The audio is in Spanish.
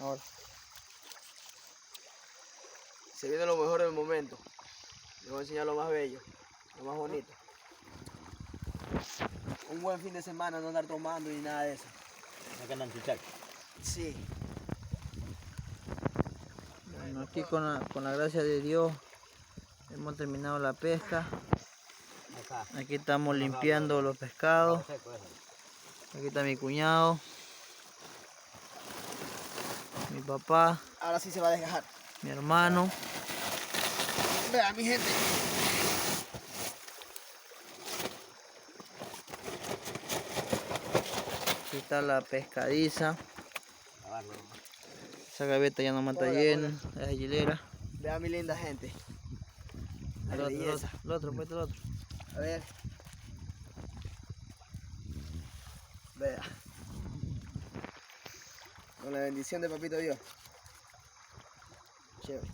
Ahora. Se viene lo mejor del momento. Les voy a enseñar lo más bello, lo más bonito. Un buen fin de semana, no andar tomando ni nada de eso. No que andan chuchacos. Sí. Bueno, aquí con la gracia de Dios hemos terminado la pesca. Aquí estamos limpiando los pescados. Aquí está mi cuñado, mi papá, Ahora sí se va a desgajar. mi hermano. Vean, mi gente. Aquí está la pescadiza. Esa gaveta ya no está llena, es hilera. Vean, mi linda gente. La El belleza. otro, pues el otro. A ver. Vea. Con la bendición de Papito Dios. Chévere.